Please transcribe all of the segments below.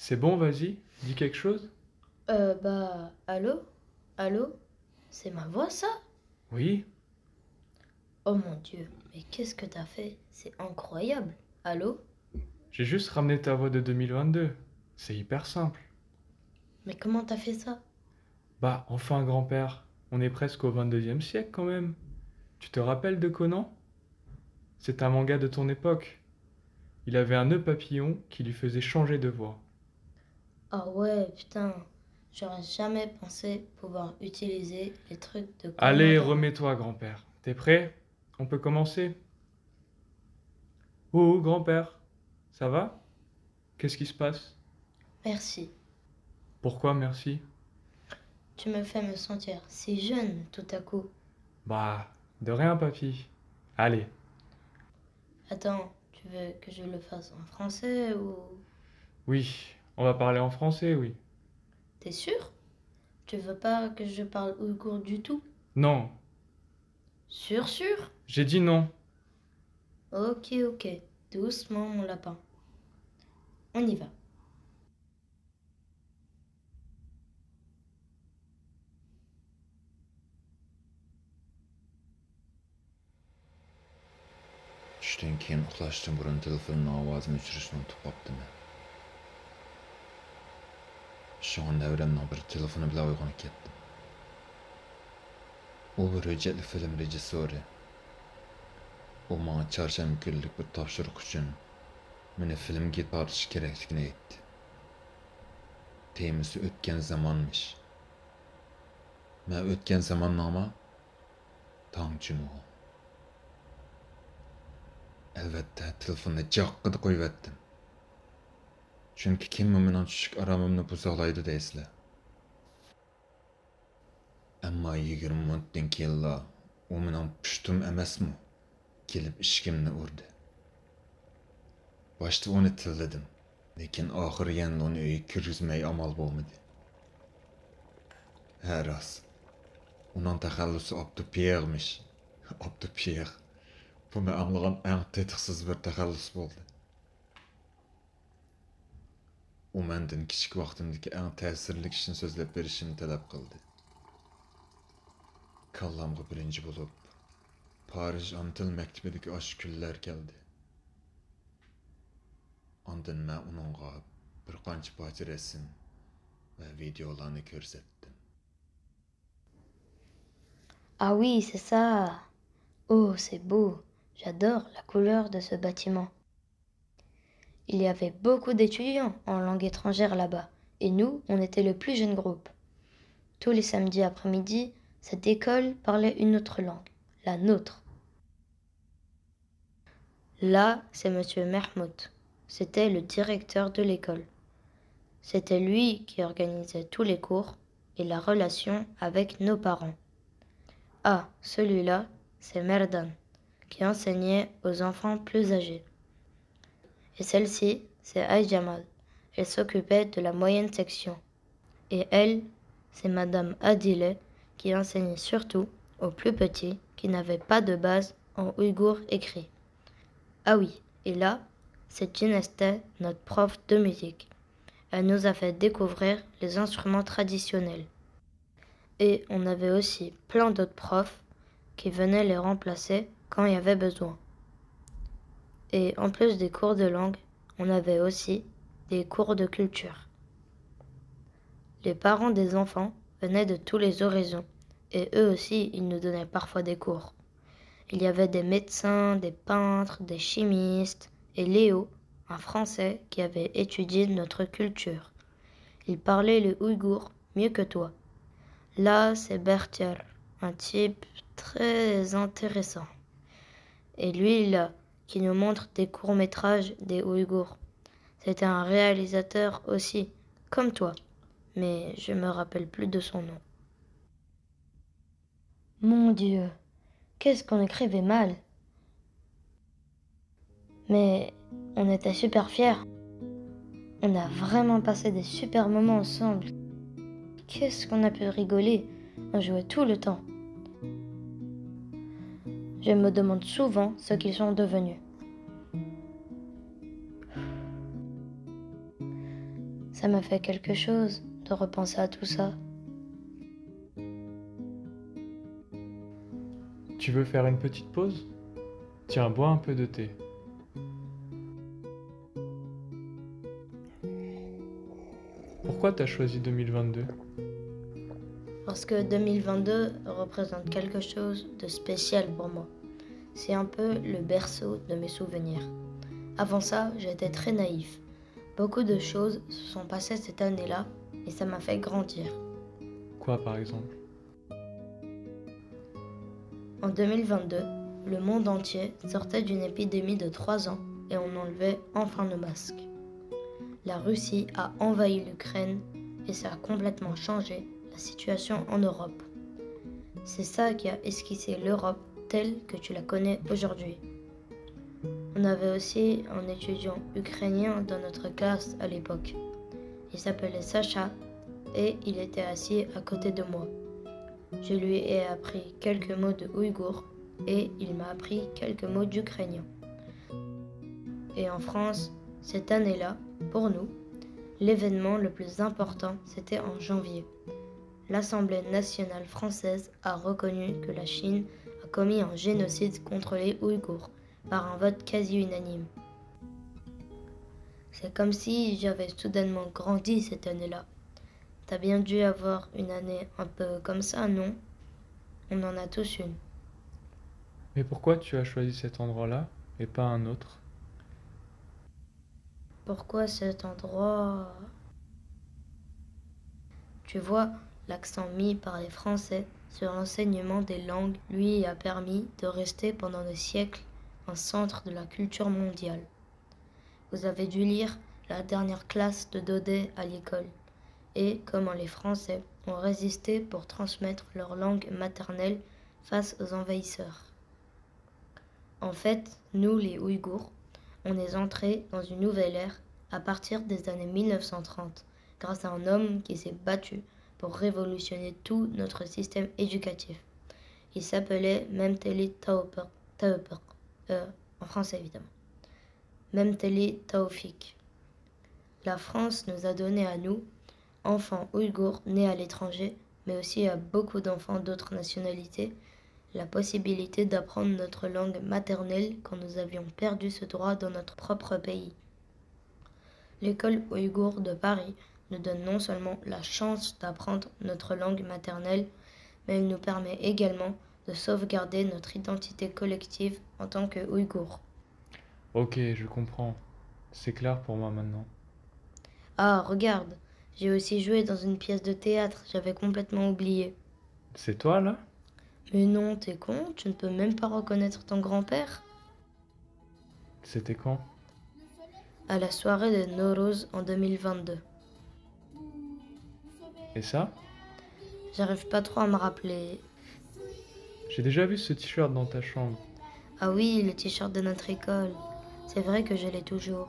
C'est bon, vas-y, dis quelque chose? Allô? Allô? C'est ma voix, ça? Oui, Oh mon Dieu, mais qu'est-ce que t'as fait? C'est incroyable. Allô? j'ai juste ramené ta voix de 2022. C'est hyper simple. Mais comment t'as fait ça? Bah, enfin, grand-père, on est presque au 22e siècle quand même. Tu te rappelles de Conan? C'est un manga de ton époque. Il avait un nœud papillon qui lui faisait changer de voix. Ah ouais, putain, j'aurais jamais pensé pouvoir utiliser les trucs de Allez, Commandant. remets-toi, grand-père. T'es prêt? On peut commencer? Oh, grand-père, ça va? Qu'est-ce qui se passe? Merci. Pourquoi merci? Tu me fais me sentir si jeune tout à coup. Bah, de rien, papy. Allez. Attends, tu veux que je le fasse en français ou... Oui, on va parler en français, oui. T'es sûr? Tu veux pas que je parle ouïghour du tout? Non, Sûr, sûr? j'ai dit non. Ok, ok. Doucement, mon lapin. On y va. Tushdan keyin uxlashdan burun telefonning ovozini o'chirishni unutib qoptiman. Shunga nevramning bir telefoni bilan uyg'onib ketdim. U bir hujjatli film rejissyori. U menga chorshanba kunlik bir topshiriq uchun meni filmga tortish kerakligini aytdi. Temasi o'tgan zamonmish. Men o'tgan zamonnoma tong jumu. Albatta telefonni joqqida qo'yib chunki kim mening tushlik aromimni buzoqlaydi deysizlar. Ammo 20 minutdan keyinla u mening pushtim emasmi? Kelib ishkimni urdi. Boshda uni tilladim, lekin oxiri yana uni uyga kirgizmay amal bo'lmadi. Ha rost, uning taxallusi Abdupiyer'mish. Abdupiyer. Buni anglagan eng tetiqsiz bir taxallus bo'ldi. U mendan kichik vaqtimdagi eng ta'sirli ishni so'zlab berishimni talab qildi. Kallamga birinchi bo'lib Parij Antil maktabidagi osh kunlar keldi. Ondan men uningga bir qancha parcha rasm va videolarni ko'rsatdim. Ah oui, c'est ça. Oh, c'est beau. J'adore la couleur de ce bâtiment. Il y avait beaucoup d'étudiants en langue étrangère là-bas, et nous, on était le plus jeune groupe. Tous les samedis après-midi, cette école parlait une autre langue, la nôtre. Là, c'est Monsieur Mermout. C'était le directeur de l'école. C'était lui qui organisait tous les cours et la relation avec nos parents. Ah, celui-là, c'est Merdan, qui enseignait aux enfants plus âgés. Et celle-ci, c'est Aïjamal. Elle s'occupait de la moyenne section. Et elle, c'est Madame Adile, qui enseignait surtout aux plus petits qui n'avaient pas de base en ouïghour écrit. Ah oui, et là, c'est Gineste, notre prof de musique. Elle nous a fait découvrir les instruments traditionnels. Et on avait aussi plein d'autres profs qui venaient les remplacer quand il y avait besoin. Et en plus des cours de langue, on avait aussi des cours de culture. Les parents des enfants venaient de tous les horizons et eux aussi, ils nous donnaient parfois des cours. Il y avait des médecins, des peintres, des chimistes et Léo, un Français qui avait étudié notre culture. Il parlait le ouïghour mieux que toi. Là, c'est Bertier, un type très intéressant. Et lui, là, qui nous montre des courts-métrages des Ouïghours. C'était un réalisateur aussi, comme toi, mais je me rappelle plus de son nom. Mon Dieu, qu'est-ce qu'on écrivait mal. Mais on était super fiers. On a vraiment passé des super moments ensemble. Qu'est-ce qu'on a pu rigoler. On jouait tout le temps. Je me demande souvent ce qu'ils sont devenus. Ça m'a fait quelque chose de repenser à tout ça. Tu veux faire une petite pause? Tiens, bois un peu de thé. Pourquoi t'as choisi 2022? Parce que 2022 représente quelque chose de spécial pour moi. C'est un peu le berceau de mes souvenirs. Avant ça, j'étais très naïf. Beaucoup de choses se sont passées cette année-là et ça m'a fait grandir. Quoi par exemple? En 2022, le monde entier sortait d'une épidémie de 3 ans et on enlevait enfin nos masques. La Russie a envahi l'Ukraine et ça a complètement changé la situation en Europe. C'est ça qui a esquissé l'Europe telle que tu la connais aujourd'hui. On avait aussi un étudiant ukrainien dans notre classe à l'époque. Il s'appelait Sacha et il était assis à côté de moi. Je lui ai appris quelques mots de ouïghour et il m'a appris quelques mots d'ukrainien. Et en France, cette année-là, pour nous, l'événement le plus important, c'était en janvier. L'Assemblée nationale française a reconnu que la Chine a commis un génocide contre les Ouïghours par un vote quasi unanime. C'est comme si j'avais soudainement grandi cette année-là. T'as bien dû avoir une année un peu comme ça, non? On en a tous une. Mais pourquoi tu as choisi cet endroit-là et pas un autre? Pourquoi cet endroit? Tu vois, l'accent mis par les Français sur l'enseignement des langues lui a permis de rester pendant des siècles un centre de la culture mondiale. Vous avez dû lire la dernière classe de Daudet à l'école et comment les Français ont résisté pour transmettre leur langue maternelle face aux envahisseurs. En fait, nous les Ouïghours, on est entrés dans une nouvelle ère à partir des années 1930 grâce à un homme qui s'est battu pour révolutionner tout notre système éducatif. Il s'appelait Memteli Taoufik, en français évidemment. Memteli Taoufik. La France nous a donné à nous, enfants ouïghours nés à l'étranger, mais aussi à beaucoup d'enfants d'autres nationalités, la possibilité d'apprendre notre langue maternelle quand nous avions perdu ce droit dans notre propre pays. L'école ouïghour de Paris nous donne non seulement la chance d'apprendre notre langue maternelle, mais elle nous permet également de sauvegarder notre identité collective en tant que Ouïghours. Ok, je comprends. C'est clair pour moi maintenant. Ah, regarde, j'ai aussi joué dans une pièce de théâtre, j'avais complètement oublié. C'est toi là? Mais non, t'es con, tu ne peux même pas reconnaître ton grand-père? C'était quand? À la soirée de Nowruz en 2022. Et ça? J'arrive pas trop à me rappeler. J'ai déjà vu ce t-shirt dans ta chambre. Ah oui, le t-shirt de notre école. C'est vrai que je l'ai toujours.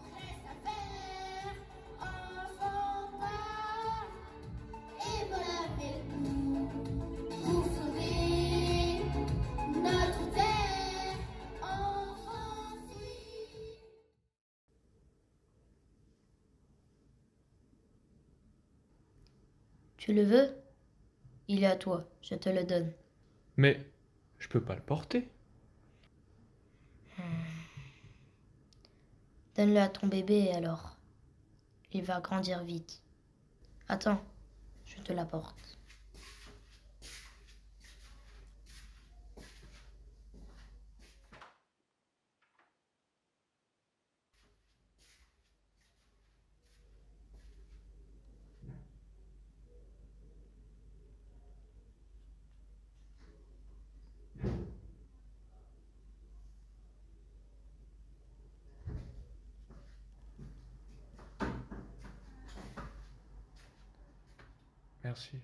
Tu le veux? Il est à toi, je te le donne. Mais je peux pas le porter. Donne-le à ton bébé alors. Il va grandir vite. Attends, je te l'apporte. Merci.